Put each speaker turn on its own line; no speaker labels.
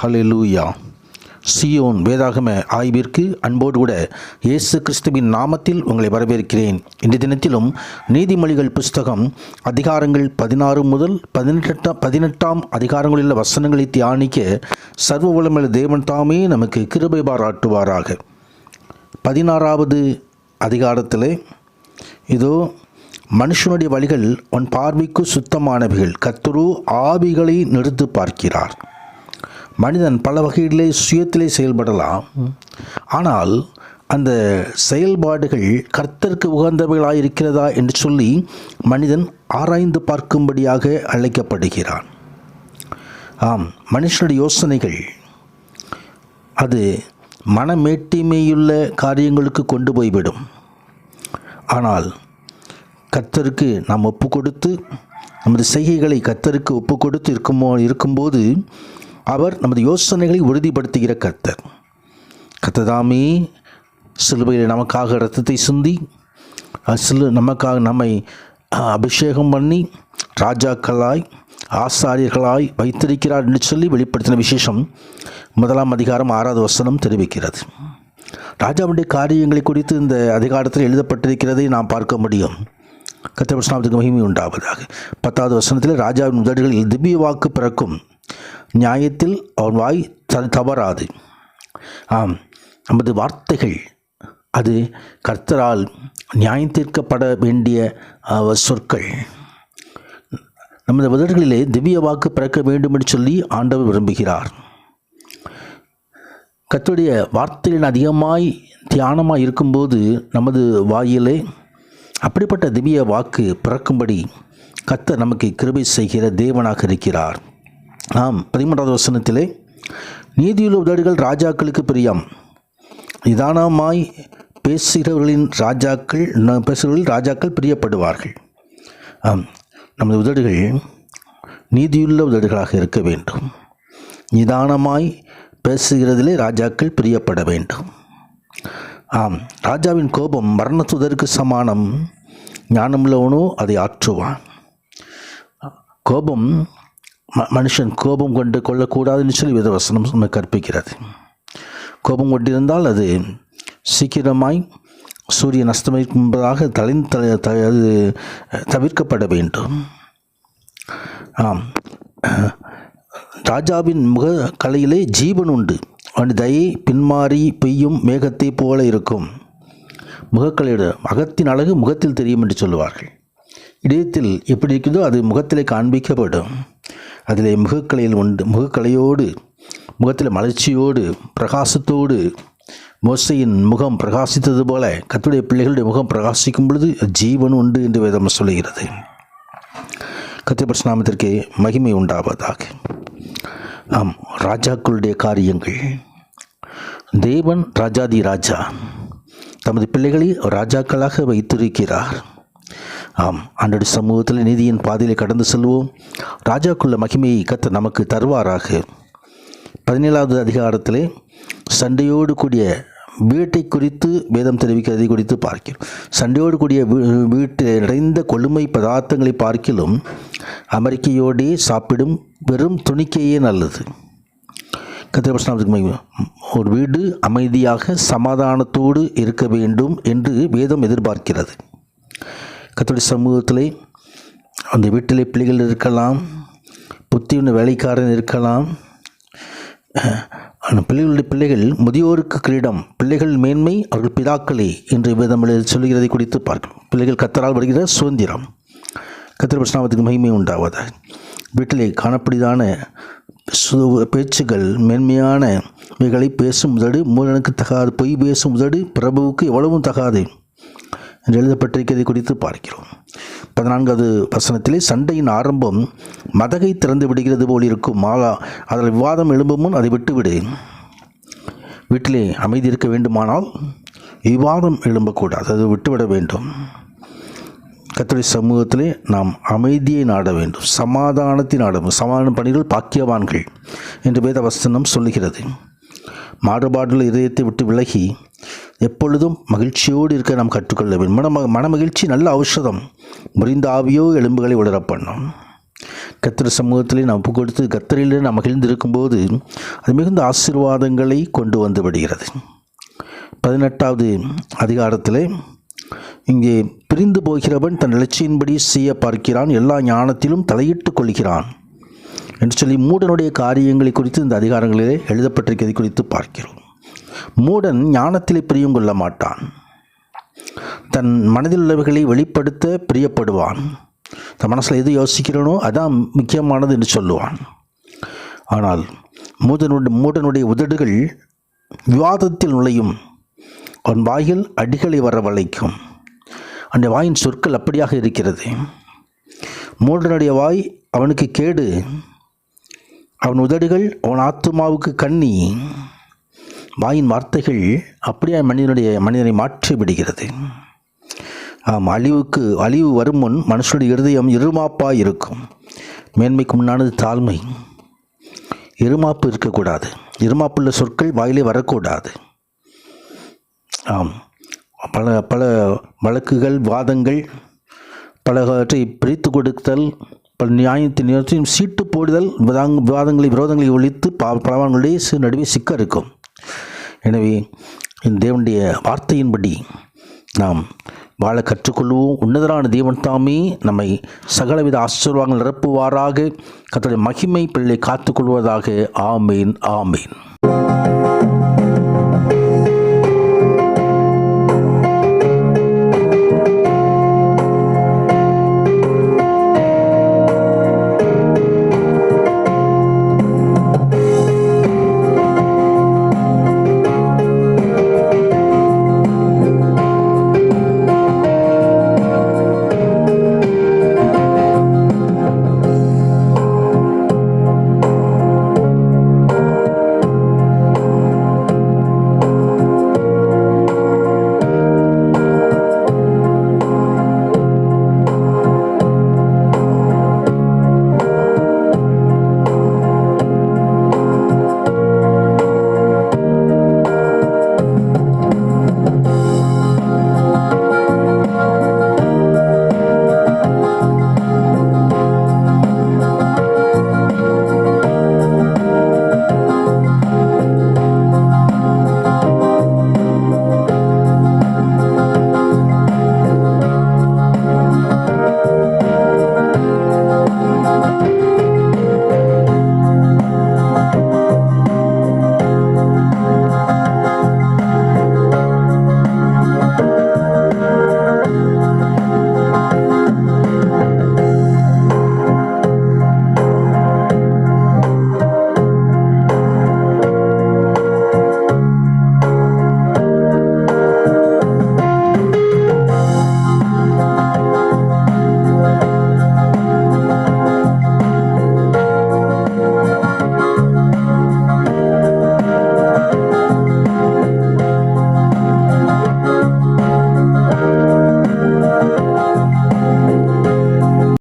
ஹல்லேலூயா. Zion வேதாகம ஆய்விற்கு அன்போடு கூட இயேசு கிறிஸ்துவின் நாமத்தில் உங்களை வரவேற்கிறேன். இன்றைய தினத்திலும் நீதிமொழிகள் புஸ்தகம் அதிகாரங்கள் 16 முதல் 18 அதிகாரங்களில் உள்ள வசனங்களை தியானிக்க சர்வ வல்லமையுள்ள தேவன் தாமே நமக்கு கிருபை பாராட்டுவாராக. 16வது அதிகாரத்தில் இதோ மனுஷனுடைய வழிகள் உன் பார்வைக்கு சுத்தமானவைகள், கர்த்தரோ ஆவிகளை நிறுத்து பார்க்கிறார். மனிதன் பல வகையிலே சுயத்திலே செயல்படலாம், ஆனால் அந்த செயல்பாடுகள் கர்த்தருக்கு உகந்தவைகளாக இருக்கிறதா என்று சொல்லி மனிதன் ஆராய்ந்து பார்க்கும்படியாக அழைக்கப்படுகிறான். மனுஷனுடைய யோசனைகள் அது மனமேட்டிமையுள்ள காரியங்களுக்கு கொண்டு போய்விடும். ஆனால் கர்த்தருக்கு நாம் ஒப்பு கொடுத்து நமது செய்கைகளை கர்த்தருக்கு ஒப்பு கொடுத்து இருக்கும்போது அவர் நமது யோசனைகளை உறுதிப்படுத்துகிற கர்த்தர். கர்த்ததாமே சிலுவையில் நமக்காக இரத்தத்தை சிந்தி நமக்காக நம்மை அபிஷேகம் பண்ணி ராஜாக்களாய் ஆசாரியர்களாய் வைத்திருக்கிறார் என்று சொல்லி வெளிப்படுத்தின விசேஷம் 1 அதிகாரம் 6வது வசனம் தெரிவிக்கிறது. ராஜாவுடைய காரியங்களை குறித்து இந்த அதிகாரத்தில் எழுதப்பட்டிருக்கிறதை நாம் பார்க்க முடியும். கர்த்தருடைய நாமத்துக்கு மகிமை உண்டாவதாக. 10வது வசனத்தில் ராஜாவின் உதடுகளில் திவ்ய வாக்கு பிறக்கும், நியாயத்தில் அவன் வாய் தவறாது. நமது வார்த்தைகள் அது கர்த்தரால் நியாயம் தீர்க்கப்பட வேண்டிய சொற்கள். நமது உதடுகளிலே திவ்ய வாக்கு பிறக்க வேண்டும் என்று சொல்லி ஆண்டவர் விரும்புகிறார். கர்த்தருடைய வார்த்தைகளின் அதிகமாய் தியானமாக இருக்கும்போது நமது வாயிலே அப்படிப்பட்ட திவ்ய வாக்கு பிறக்கும்படி கர்த்தர் நமக்கு கிருபை செய்கிற தேவனாக இருக்கிறார். 13வது வசனத்திலே நீதியுள்ள உதடுகள் ராஜாக்களுக்கு பிரியம், நிதானமாய் பேசுகிறவர்களில் ராஜாக்கள் பிரியப்படுவார்கள். நமது உதடுகள் நீதியுள்ள உதடுகளாக இருக்க வேண்டும். நிதானமாய் பேசுகிறதிலே ராஜாக்கள் பிரியப்பட வேண்டும். ராஜாவின் கோபம் மரணத்துதற்கு சமானம், ஞானமுள்ளவனோ அதை ஆற்றுவான். கோபம் மனுஷன் கோபம் கொண்டு கொள்ளக்கூடாதுன்னு சொல்லி வேதவசனம் நம்ம கற்பிக்கிறது. கோபம் கொண்டிருந்தால் அது சீக்கிரமாய் சூரியன் அஸ்தமிக்கும் முன்பதாக அது தவிர்க்கப்பட வேண்டும். ராஜாவின் முக கலையிலே ஜீவன் உண்டு, அவன் தயை பின்மாறி பெய்யும் மேகத்தை போல இருக்கும். முகக்கலையோட அகத்தின் அழகு முகத்தில் தெரியும் என்று சொல்லுவார்கள். இதயத்தில் எப்படி இருக்குதோ அது முகத்திலே காண்பிக்கப்படும். அதிலே முகக்கலையில் உண்டு. முகக்கலையோடு முகத்தில் மலர்ச்சியோடு பிரகாசத்தோடு மோசையின் முகம் பிரகாசித்தது போல கர்த்தருடைய பிள்ளைகளுடைய முகம் பிரகாசிக்கும் பொழுது ஜீவன் உண்டு என்று வேதம் சொல்லுகிறது. கர்த்தருடைய நாமத்திற்கு மகிமை உண்டாவதாக. ராஜாக்களுடைய காரியங்கள். தேவன் ராஜாதி ராஜா தமது பிள்ளைகளை ராஜாக்களாக வைத்திருக்கிறார். ஆண்டவருடைய சமூகத்தில் நீதியின் பாதையிலே கடந்து செல்வோம். ராஜாக்குள்ள மகிமையை கர்த்தர் நமக்கு தருவாராக. 17வது அதிகாரத்திலே சண்டையோடு கூடிய வீட்டை குறித்து வேதம் தெரிவிக்கிறதை குறித்து பார்க்கிறோம். சண்டையோடு கூடிய வீட்டில் நிறைந்த கொழுமை பதார்த்தங்களை பார்க்கிலும் அமெரிக்கையோடே சாப்பிடும் வெறும் துணிக்கையே நல்லது. கர்த்தருடைய ஒரு வீடு அமைதியாக சமாதானத்தோடு இருக்க வேண்டும் என்று வேதம் எதிர்பார்க்கிறது. கர்த்தருடைய சமூகத்திலே அந்த வீட்டிலே பிள்ளைகள் இருக்கலாம், புத்தியுள்ள வேலைக்காரன் இருக்கலாம். பிள்ளைகள் முதியோருக்கு கிரீடம், பிள்ளைகள் மேன்மை அவர்கள் பிதாக்களே என்று வேதம் சொல்கிறதை குறித்து பார்க்கணும். பிள்ளைகள் கர்த்தரால் வருகிற சுதந்திரம். கர்த்தருடைய நாமத்துக்கு மகிமை உண்டாவதாக. வீட்டிலே காணப்படிதான பேச்சுகள் மேன்மையான இவைகளை பேசும் உதடு மூலனுக்கு தகாது, பொய் பேசும் உதடு பிரபுவுக்கு எவ்வளவும் தகாது என்று எழுதப்பட்டிருக்கிறதை குறித்து பார்க்கிறோம். 14வது வசனத்திலே சண்டையின் ஆரம்பம் மதகை திறந்து விடுகிறது போல் இருக்கும், அதில் விவாதம் எழும்பும் முன் அதை விட்டுவிடு. வீட்டிலே அமைதி இருக்க வேண்டுமானால் விவாதம் எழும்பக்கூடாது, அது விட்டுவிட வேண்டும். கர்த்தருடைய சமூகத்திலே நாம் அமைதியை நாட வேண்டும், சமாதானத்தை நாட வேண்டும். சமாதான பணிகள் பாக்கியவான்கள் என்று வேத வசனம் சொல்லுகிறது. மாறுபாடுள்ள இதயத்தை விட்டு விலகி எப்பொழுதும் மகிழ்ச்சியோடு இருக்க நாம் கற்றுக்கொள்ள வேண்டும். மன மகிழ்ச்சி நல்ல ஔஷதம், முறிந்த ஆவியோ எலும்புகளை உலர பண்ணும். கர்த்தர் சமூகத்திலே நாம் ஒப்பு கொடுத்து கர்த்தரிலே நாம் மகிழ்ந்திருக்கும்போது அது மிகுந்த ஆசீர்வாதங்களை கொண்டு வந்து விடுகிறது. 18வது அதிகாரத்தில் இங்கே பிரிந்து போகிறவன் தன் இலட்சியின்படி செய்ய பார்க்கிறான், எல்லா ஞானத்திலும் தலையிட்டு கொள்கிறான் என்று சொல்லி மூடனுடைய காரியங்களை குறித்து இந்த அதிகாரங்களிலே எழுதப்பட்டிருக்கிறதை குறித்து பார்க்கிறோம். மூடன் ஞானத்திலே பிரியம் கொள்ள மாட்டான், தன் மனதில் உள்ளவைகளை வெளிப்படுத்த பிரியப்படுவான், தன் மனசில் எது யோசிக்கிறானோ அதான் முக்கியமானது என்று சொல்லுவான். ஆனால் மூடனுடைய உதடுகள் விவாதத்தில் நுழையும், அவன் வாயில் அடிகளை வரவழைக்கும். அந்த வாயின் சொற்கள் அப்படியாக இருக்கிறது. மூடனுடைய வாய் அவனுக்கு கேடு, அவன் உதடுகள் அவன் ஆத்துமாவுக்கு கண்ணி. வாயின் வார்த்தைகள் அப்படியே மனிதனை மாற்றி விடுகிறது. அழிவு வரும் முன் மனுஷனுடைய இருதயம் இருமாப்பாக இருக்கும். மேன்மைக்கு முன்னானது தாழ்மை. இருமாப்பு இருக்கக்கூடாது. இருமாப்புள்ள சொற்கள் வாயிலே வரக்கூடாது. பல வழக்குகள், வாதங்கள், பலவற்றை பிரித்து கொடுத்தல், பல நியாயத்தின் சீட்டு போடுதல், விரோதங்களை ஒழித்து பலவான்களுடைய நடுவே சிக்க இருக்கும். எனவே இந்த தேவனுடைய வார்த்தையின்படி நாம் வாழ கற்றுக்கொள்வோம். உன்னதரான தேவன் தாமே நம்மை சகலவித ஆசீர்வாதங்கள் நிரப்புவாராக. கர்த்தருடைய மகிமை பிள்ளை காத்துக்கொள்வதாக. ஆமீன், ஆமீன்.